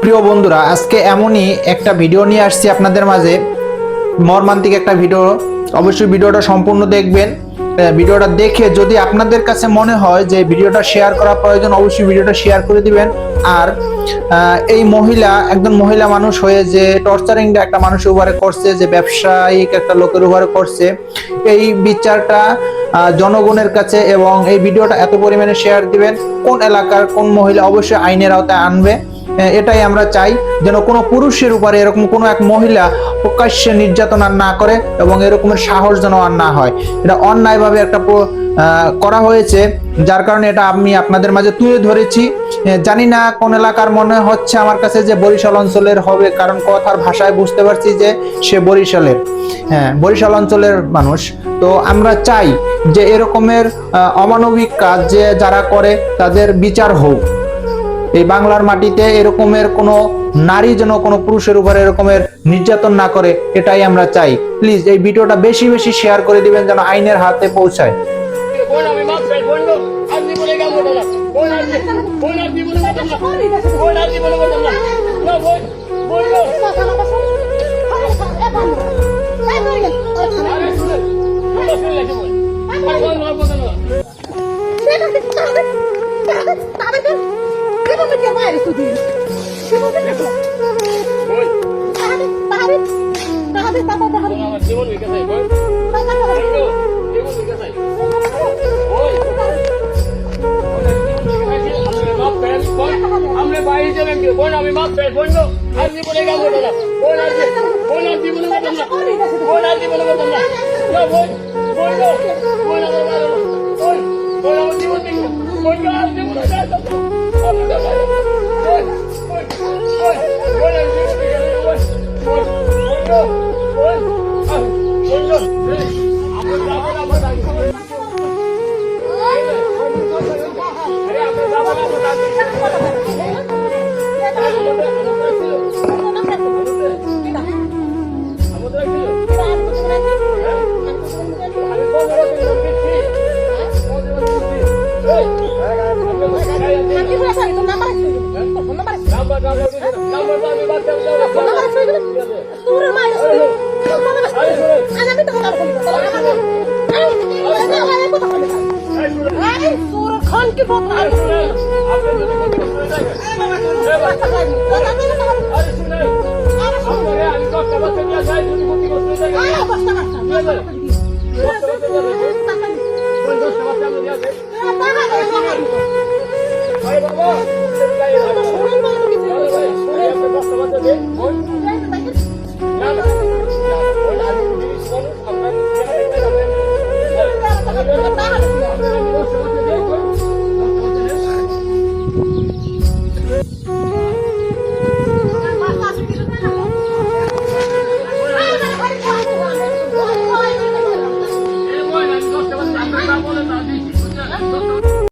প্রিয় বন্ধুরা, আজকে এমনই একটা ভিডিও নিয়ে আসছি আপনাদের মাঝে, মর্মান্তিক একটা ভিডিও। অবশ্যই ভিডিওটা সম্পূর্ণ দেখবেন। ভিডিওটা দেখে যদি আপনাদের কাছে মনে হয় যে ভিডিওটা শেয়ার করা প্রয়োজন, অবশ্যই ভিডিওটা শেয়ার করে দিবেন। আর এই মহিলা একজন মহিলা মানুষ হয়ে যে টর্চারিংটা একটা মানুষের উপরে করছে, যে ব্যবসায়িক একটা লোকের উপরে করছে, এই বিচারটা জনগণের কাছে, এবং এই ভিডিওটা এত পরিমাণে শেয়ার দিবেন, কোন এলাকার কোন মহিলা অবশ্যই আইনের আওতায় আনবে। এটাই আমরা চাই, যেন কোনো পুরুষের উপরে এরকম কোনো এক মহিলা প্রকাশ্যে নির্যাতন আর না করে, এবং এরকমের সাহস যেন আর না হয়। এটা অন্যায়ভাবে একটা করা হয়েছে, যার কারণে এটা আমি আপনাদের মাঝে তুলে ধরেছি। জানি না কোন এলাকার, মনে হচ্ছে আমার কাছে যে বরিশাল অঞ্চলের হবে, কারণ কথার ভাষায় বুঝতে পারছি যে সে বরিশালের, বরিশাল অঞ্চলের মানুষ। তো আমরা চাই যে এরকমের অমানবিক কাজ যে যারা করে তাদের বিচার হোক। এই বাংলার মাটিতে এরকমের কোনো নারী যেন কোনো পুরুষের উপরে এরকমের নির্যাতন না করে, এটাই আমরা চাই। প্লিজ এই ভিডিওটা বেশি বেশি শেয়ার করে দিবেন, যেন আইনের হাতে পৌঁছায়। हमने भाई जब हम बोल अभी माफ कर बोल लो आज नहीं बोलेगा बोल आज नहीं बोलेगा तुमने बोल आज नहीं बोलेगा तुमने लो बोल लो बोल आज नहीं बोलेगा बोल आज नहीं बोलेगा